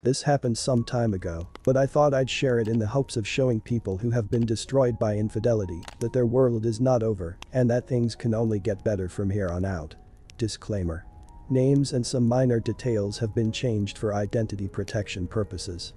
This happened some time ago, but I thought I'd share it in the hopes of showing people who have been destroyed by infidelity that their world is not over and that things can only get better from here on out. Disclaimer. Names and some minor details have been changed for identity protection purposes.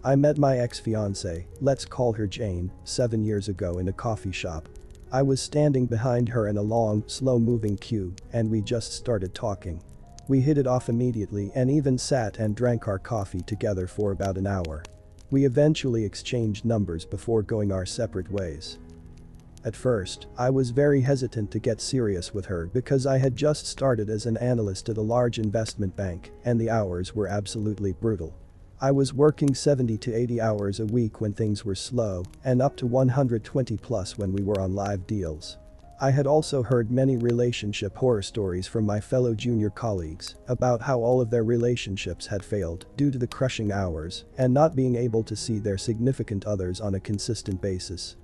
I met my ex-fiancée, let's call her Jane, 7 years ago in a coffee shop. I was standing behind her in a long, slow-moving queue, and we just started talking. We hit it off immediately and even sat and drank our coffee together for about an hour. We eventually exchanged numbers before going our separate ways. At first, I was very hesitant to get serious with her because I had just started as an analyst at a large investment bank, and the hours were absolutely brutal. I was working 70 to 80 hours a week when things were slow, and up to 120 plus when we were on live deals. I had also heard many relationship horror stories from my fellow junior colleagues about how all of their relationships had failed due to the crushing hours and not being able to see their significant others on a consistent basis.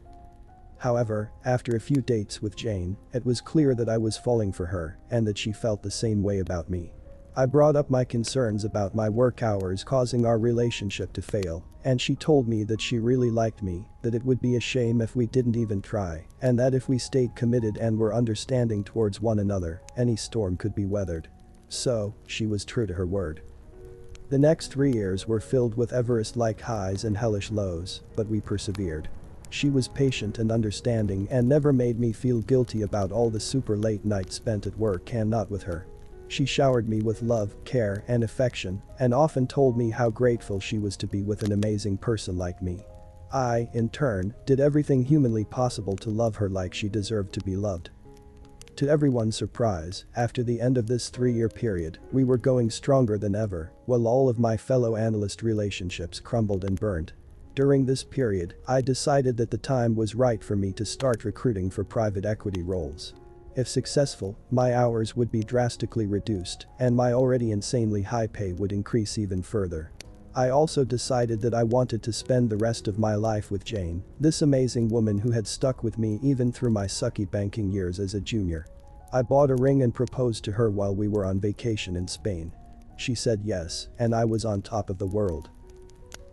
However, after a few dates with Jane, it was clear that I was falling for her and that she felt the same way about me. I brought up my concerns about my work hours causing our relationship to fail, and she told me that she really liked me, that it would be a shame if we didn't even try, and that if we stayed committed and were understanding towards one another, any storm could be weathered. So, she was true to her word. The next 3 years were filled with Everest-like highs and hellish lows, but we persevered. She was patient and understanding and never made me feel guilty about all the super late nights spent at work and not with her. She showered me with love, care, and affection, and often told me how grateful she was to be with an amazing person like me. I, in turn, did everything humanly possible to love her like she deserved to be loved. To everyone's surprise, after the end of this 3-year period, we were going stronger than ever, while all of my fellow analyst relationships crumbled and burned. During this period, I decided that the time was right for me to start recruiting for private equity roles. If successful, my hours would be drastically reduced, and my already insanely high pay would increase even further. I also decided that I wanted to spend the rest of my life with Jane, this amazing woman who had stuck with me even through my sucky banking years as a junior. I bought a ring and proposed to her while we were on vacation in Spain. She said yes, and I was on top of the world.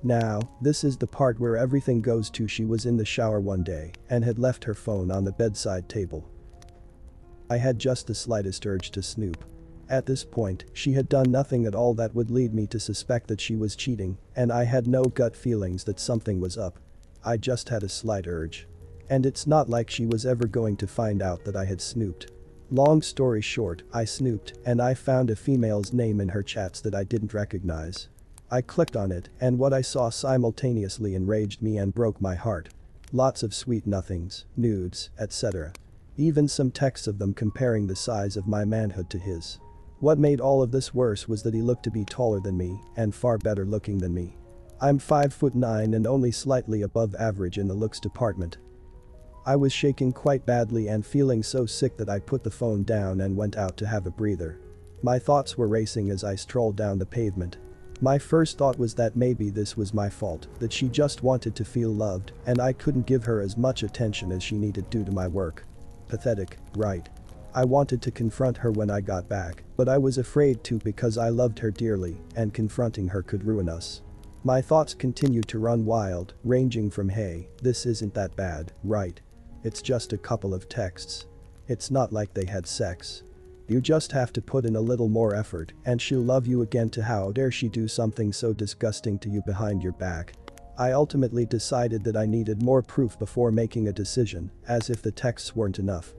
Now, this is the part where everything goes to. She was in the shower one day and had left her phone on the bedside table. I had just the slightest urge to snoop. At this point, she had done nothing at all that would lead me to suspect that she was cheating, and I had no gut feelings that something was up. I just had a slight urge. And it's not like she was ever going to find out that I had snooped. Long story short, I snooped, and I found a female's name in her chats that I didn't recognize. I clicked on it, and what I saw simultaneously enraged me and broke my heart. Lots of sweet nothings, nudes, etc. Even some texts of them comparing the size of my manhood to his. What made all of this worse was that he looked to be taller than me and far better looking than me. I'm 5'9" and only slightly above average in the looks department. I was shaking quite badly and feeling so sick that I put the phone down and went out to have a breather. My thoughts were racing as I strolled down the pavement. My first thought was that maybe this was my fault, that she just wanted to feel loved and I couldn't give her as much attention as she needed due to my work. Pathetic, right? I wanted to confront her when I got back, but I was afraid to because I loved her dearly and confronting her could ruin us. My thoughts continued to run wild, ranging from hey, this isn't that bad, right? It's just a couple of texts. It's not like they had sex. You just have to put in a little more effort and she'll love you again to how dare she do something so disgusting to you behind your back. I ultimately decided that I needed more proof before making a decision, as if the texts weren't enough.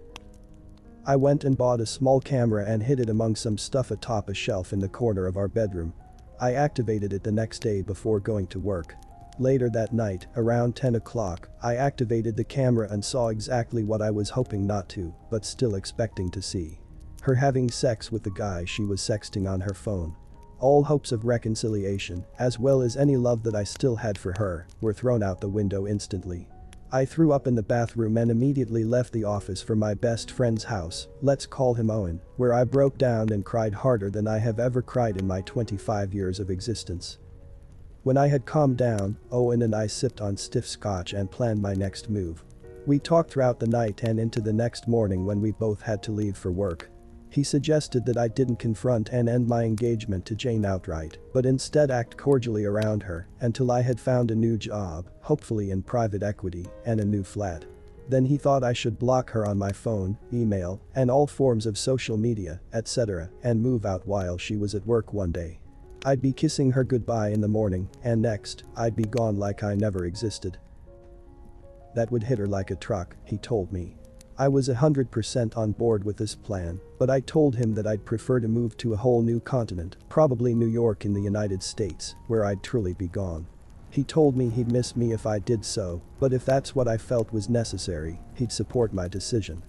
I went and bought a small camera and hid it among some stuff atop a shelf in the corner of our bedroom. I activated it the next day before going to work. Later that night, around 10 o'clock, I activated the camera and saw exactly what I was hoping not to, but still expecting to see. Her having sex with the guy she was sexting on her phone. All hopes of reconciliation, as well as any love that I still had for her, were thrown out the window instantly. I threw up in the bathroom and immediately left the office for my best friend's house, let's call him Owen, where I broke down and cried harder than I have ever cried in my 25 years of existence. When I had calmed down, Owen and I sipped on stiff scotch and planned my next move. We talked throughout the night and into the next morning when we both had to leave for work. He suggested that I didn't confront and end my engagement to Jane outright, but instead act cordially around her until I had found a new job, hopefully in private equity, and a new flat. Then he thought I should block her on my phone, email, and all forms of social media, etc., and move out while she was at work one day. I'd be kissing her goodbye in the morning, and next, I'd be gone like I never existed. That would hit her like a truck, he told me. I was 100% on board with this plan, but I told him that I'd prefer to move to a whole new continent, probably New York in the United States, where I'd truly be gone. He told me he'd miss me if I did so, but if that's what I felt was necessary, he'd support my decision.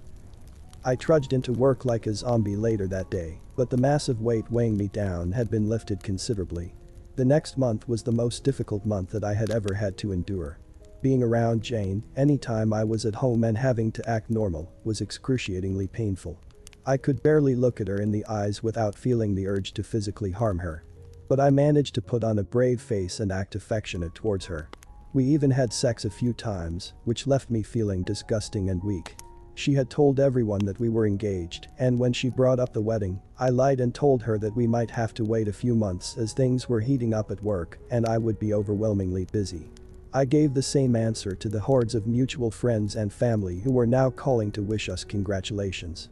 I trudged into work like a zombie later that day, but the massive weight weighing me down had been lifted considerably. The next month was the most difficult month that I had ever had to endure. Being around Jane, anytime I was at home and having to act normal, was excruciatingly painful. I could barely look at her in the eyes without feeling the urge to physically harm her. But I managed to put on a brave face and act affectionate towards her. We even had sex a few times, which left me feeling disgusting and weak. She had told everyone that we were engaged, and when she brought up the wedding, I lied and told her that we might have to wait a few months as things were heating up at work and I would be overwhelmingly busy. I gave the same answer to the hordes of mutual friends and family who were now calling to wish us congratulations.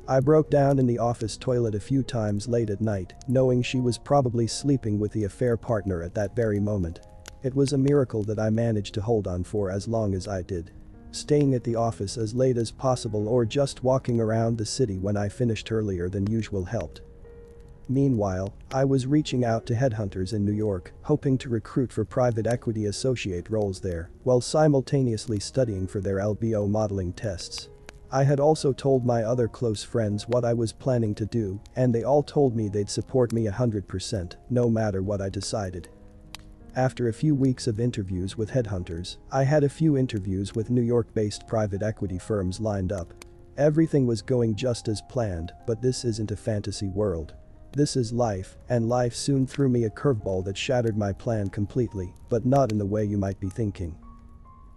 I broke down in the office toilet a few times late at night, knowing she was probably sleeping with the affair partner at that very moment. It was a miracle that I managed to hold on for as long as I did. Staying at the office as late as possible or just walking around the city when I finished earlier than usual helped. Meanwhile, I was reaching out to headhunters in New York, hoping to recruit for private equity associate roles there, while simultaneously studying for their LBO modeling tests. I had also told my other close friends what I was planning to do, and they all told me they'd support me 100%, no matter what I decided. After a few weeks of interviews with headhunters, I had a few interviews with New York-based private equity firms lined up. Everything was going just as planned, but this isn't a fantasy world. This is life, and life soon threw me a curveball that shattered my plan completely, but not in the way you might be thinking.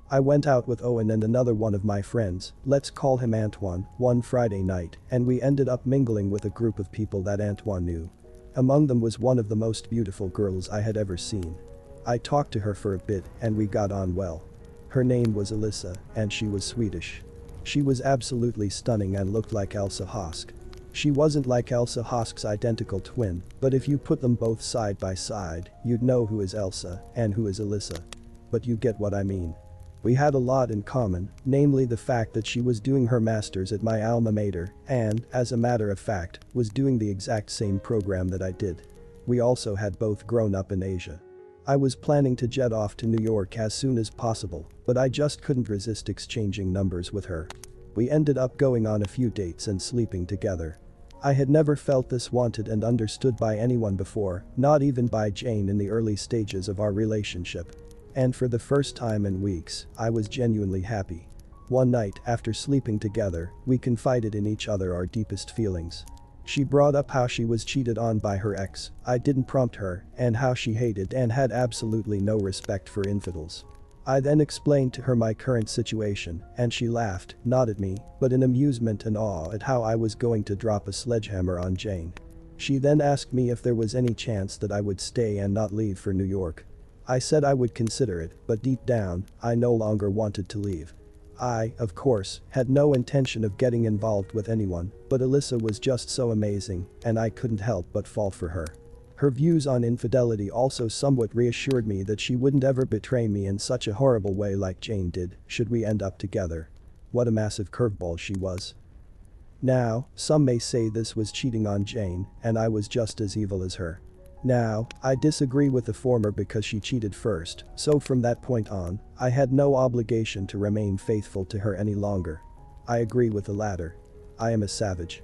I went out with Owen and another one of my friends, let's call him Antoine, one Friday night, and we ended up mingling with a group of people that Antoine knew. Among them was one of the most beautiful girls I had ever seen. I talked to her for a bit and we got on well. Her name was Alyssa, and she was Swedish. She was absolutely stunning and looked like Elsa Hosk. She wasn't like Elsa Hosk's identical twin, but if you put them both side by side, you'd know who is Elsa and who is Alyssa. But you get what I mean. We had a lot in common, namely the fact that she was doing her master's at my alma mater and, as a matter of fact, was doing the exact same program that I did. We also had both grown up in Asia. I was planning to jet off to New York as soon as possible, but I just couldn't resist exchanging numbers with her. We ended up going on a few dates and sleeping together. I had never felt this wanted and understood by anyone before, not even by Jane in the early stages of our relationship. And for the first time in weeks, I was genuinely happy. One night, after sleeping together, we confided in each other our deepest feelings. She brought up how she was cheated on by her ex, I didn't prompt her, and how she hated and had absolutely no respect for infidels. I then explained to her my current situation, and she laughed, not at me, but in amusement and awe at how I was going to drop a sledgehammer on Jane. She then asked me if there was any chance that I would stay and not leave for New York. I said I would consider it, but deep down, I no longer wanted to leave. I, of course, had no intention of getting involved with anyone, but Alyssa was just so amazing, and I couldn't help but fall for her. Her views on infidelity also somewhat reassured me that she wouldn't ever betray me in such a horrible way like Jane did, should we end up together. What a massive curveball she was. Now, some may say this was cheating on Jane, and I was just as evil as her. Now, I disagree with the former because she cheated first, so from that point on, I had no obligation to remain faithful to her any longer. I agree with the latter. I am a savage.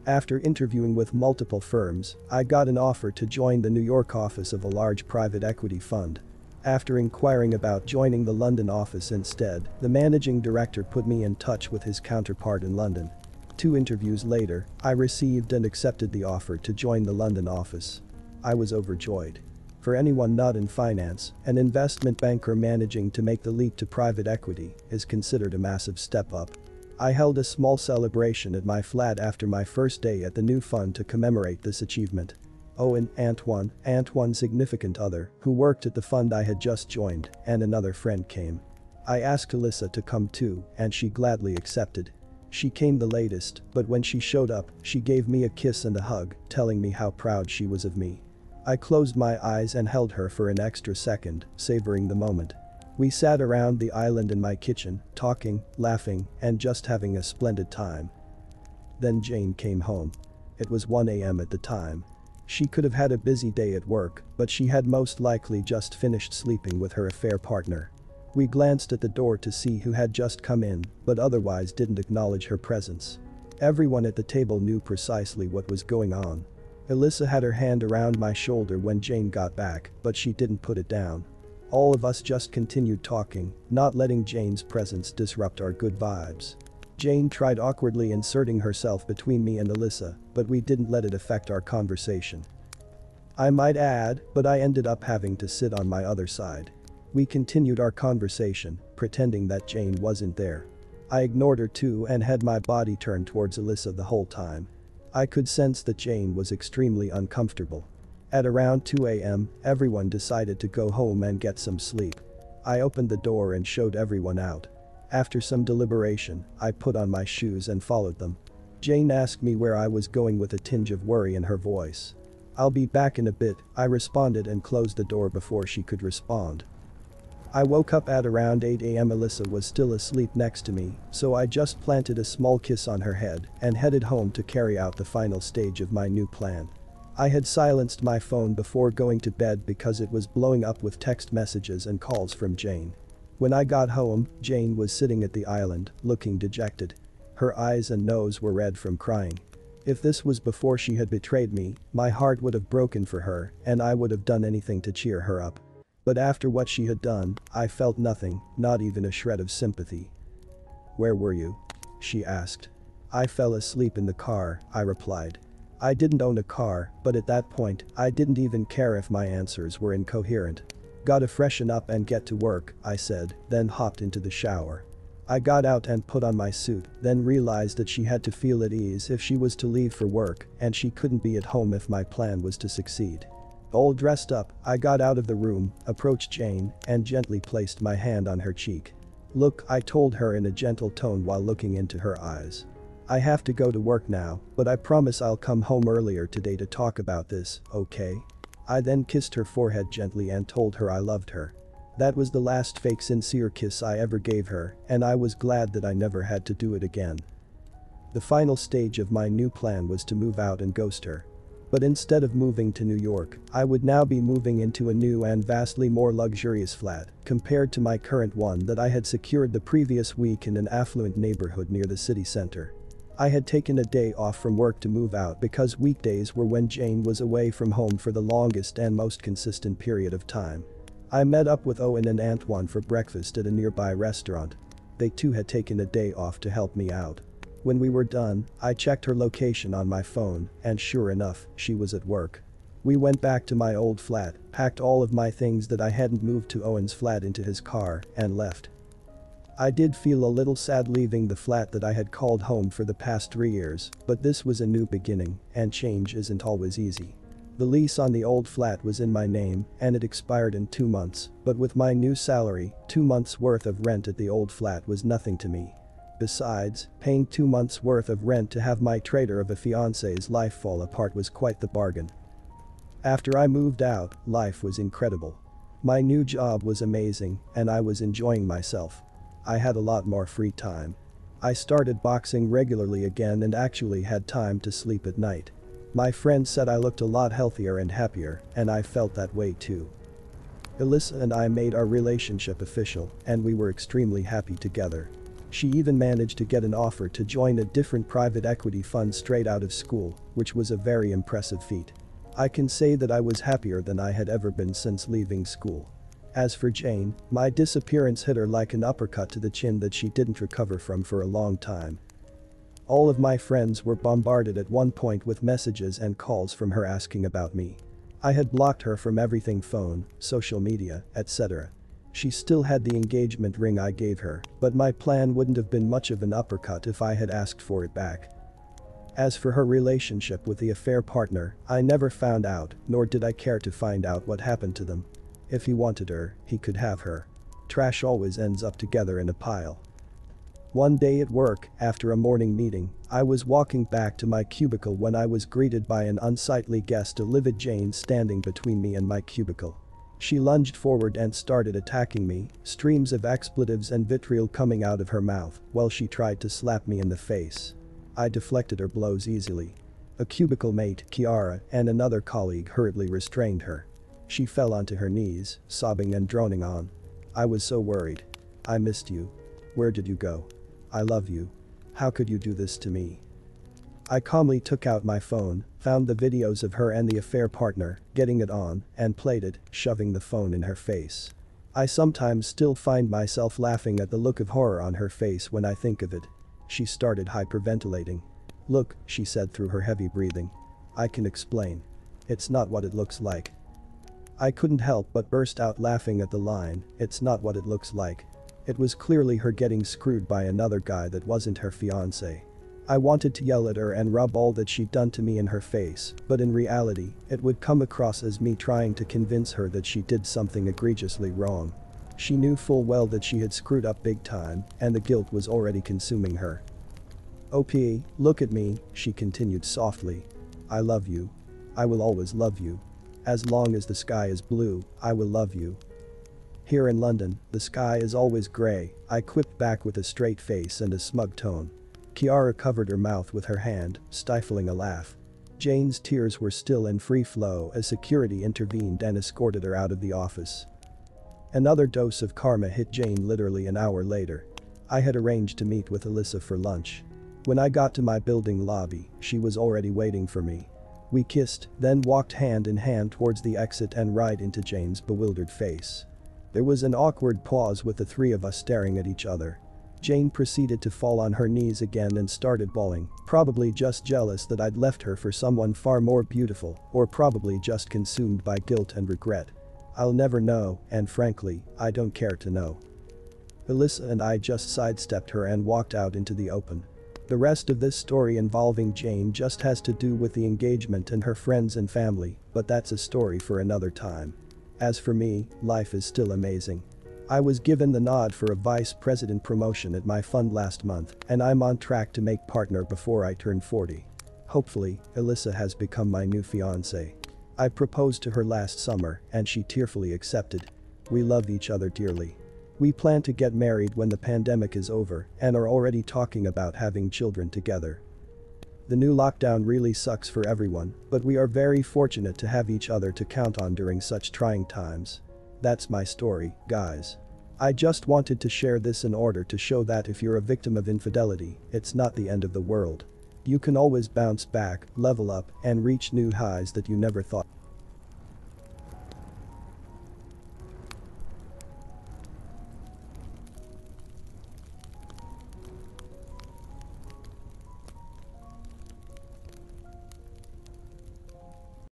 After interviewing with multiple firms, I got an offer to join the New York office of a large private equity fund. After inquiring about joining the London office instead, the managing director put me in touch with his counterpart in London. 2 interviews later, I received and accepted the offer to join the London office. I was overjoyed. For anyone not in finance, an investment banker managing to make the leap to private equity is considered a massive step up. I held a small celebration at my flat after my first day at the new fund to commemorate this achievement. Owen, Antoine's significant other, who worked at the fund I had just joined, and another friend came. I asked Alyssa to come too, and she gladly accepted. She came the latest, but when she showed up, she gave me a kiss and a hug, telling me how proud she was of me. I closed my eyes and held her for an extra second, savoring the moment. We sat around the island in my kitchen, talking, laughing, and just having a splendid time. Then Jane came home. It was 1 a.m. at the time. She could have had a busy day at work, but she had most likely just finished sleeping with her affair partner. We glanced at the door to see who had just come in, but otherwise didn't acknowledge her presence. Everyone at the table knew precisely what was going on. Alyssa had her hand around my shoulder when Jane got back, but she didn't put it down. All of us just continued talking, not letting Jane's presence disrupt our good vibes. Jane tried awkwardly inserting herself between me and Alyssa, but we didn't let it affect our conversation. I might add, but I ended up having to sit on my other side. We continued our conversation, pretending that Jane wasn't there. I ignored her too and had my body turned towards Alyssa the whole time. I could sense that Jane was extremely uncomfortable. At around 2 a.m., everyone decided to go home and get some sleep. I opened the door and showed everyone out. After some deliberation, I put on my shoes and followed them. Jane asked me where I was going with a tinge of worry in her voice. "I'll be back in a bit," I responded and closed the door before she could respond. I woke up at around 8 a.m. Alyssa was still asleep next to me, so I just planted a small kiss on her head and headed home to carry out the final stage of my new plan. I had silenced my phone before going to bed because it was blowing up with text messages and calls from Jane. When I got home, Jane was sitting at the island, looking dejected. Her eyes and nose were red from crying. If this was before she had betrayed me, my heart would have broken for her and I would have done anything to cheer her up. But after what she had done, I felt nothing, not even a shred of sympathy. "Where were you?" she asked. "I fell asleep in the car," I replied. I didn't own a car, but at that point, I didn't even care if my answers were incoherent. "Gotta freshen up and get to work," I said, then hopped into the shower. I got out and put on my suit, then realized that she had to feel at ease if she was to leave for work, and she couldn't be at home if my plan was to succeed. All dressed up, I got out of the room, approached Jane, and gently placed my hand on her cheek. "Look," I told her in a gentle tone while looking into her eyes. "I have to go to work now, but I promise I'll come home earlier today to talk about this, okay?" I then kissed her forehead gently and told her I loved her. That was the last fake sincere kiss I ever gave her, and I was glad that I never had to do it again. The final stage of my new plan was to move out and ghost her. But instead of moving to New York, I would now be moving into a new and vastly more luxurious flat compared to my current one that I had secured the previous week in an affluent neighborhood near the city center. I had taken a day off from work to move out because weekdays were when Jane was away from home for the longest and most consistent period of time. I met up with Owen and Antoine for breakfast at a nearby restaurant. They too had taken a day off to help me out. When we were done, I checked her location on my phone, and sure enough, she was at work. We went back to my old flat, packed all of my things that I hadn't moved to Owen's flat into his car, and left. I did feel a little sad leaving the flat that I had called home for the past 3 years, but this was a new beginning, and change isn't always easy. The lease on the old flat was in my name, and it expired in 2 months, but with my new salary, 2 months' worth of rent at the old flat was nothing to me. Besides, paying 2 months' worth of rent to have my traitor of a fiance's life fall apart was quite the bargain. After I moved out, life was incredible. My new job was amazing, and I was enjoying myself. I had a lot more free time. I started boxing regularly again and actually had time to sleep at night. My friends said I looked a lot healthier and happier, and I felt that way too. Alyssa and I made our relationship official, and we were extremely happy together. She even managed to get an offer to join a different private equity fund straight out of school, which was a very impressive feat. I can say that I was happier than I had ever been since leaving school. As for Jane, my disappearance hit her like an uppercut to the chin that she didn't recover from for a long time. All of my friends were bombarded at one point with messages and calls from her asking about me. I had blocked her from everything: phone, social media, etc. She still had the engagement ring I gave her, but my plan wouldn't have been much of an uppercut if I had asked for it back. As for her relationship with the affair partner, I never found out, nor did I care to find out what happened to them. If he wanted her, he could have her. Trash always ends up together in a pile. One day at work, after a morning meeting, I was walking back to my cubicle when I was greeted by an unsightly guest, a livid Jane standing between me and my cubicle. She lunged forward and started attacking me, streams of expletives and vitriol coming out of her mouth while she tried to slap me in the face. I deflected her blows easily. A cubicle mate, Kiara, and another colleague hurriedly restrained her. She fell onto her knees, sobbing and droning on. I was so worried. I missed you. Where did you go? I love you. How could you do this to me? I calmly took out my phone, found the videos of her and the affair partner, getting it on, and played it, shoving the phone in her face. I sometimes still find myself laughing at the look of horror on her face when I think of it. She started hyperventilating. Look, she said through her heavy breathing. I can explain. It's not what it looks like. I couldn't help but burst out laughing at the line, it's not what it looks like. It was clearly her getting screwed by another guy that wasn't her fiancé. I wanted to yell at her and rub all that she'd done to me in her face, but in reality, it would come across as me trying to convince her that she did something egregiously wrong. She knew full well that she had screwed up big time, and the guilt was already consuming her. OP, look at me, she continued softly. I love you. I will always love you. As long as the sky is blue, I will love you. Here in London, the sky is always grey, I quipped back with a straight face and a smug tone. Kiara covered her mouth with her hand, stifling a laugh. Jane's tears were still in free flow as security intervened and escorted her out of the office. Another dose of karma hit Jane literally an hour later. I had arranged to meet with Alyssa for lunch. When I got to my building lobby, she was already waiting for me. We kissed, then walked hand in hand towards the exit and right into Jane's bewildered face. There was an awkward pause with the three of us staring at each other. Jane proceeded to fall on her knees again and started bawling, probably just jealous that I'd left her for someone far more beautiful, or probably just consumed by guilt and regret. I'll never know, and frankly, I don't care to know. Alyssa and I just sidestepped her and walked out into the open. The rest of this story involving Jane just has to do with the engagement and her friends and family, but that's a story for another time. As for me, life is still amazing. I was given the nod for a vice president promotion at my fund last month, and I'm on track to make partner before I turn 40. Hopefully, Alyssa has become my new fiancé. I proposed to her last summer, and she tearfully accepted. We love each other dearly. We plan to get married when the pandemic is over and are already talking about having children together. The new lockdown really sucks for everyone, but we are very fortunate to have each other to count on during such trying times. That's my story, guys. I just wanted to share this in order to show that if you're a victim of infidelity, it's not the end of the world. You can always bounce back, level up, and reach new highs that you never thought.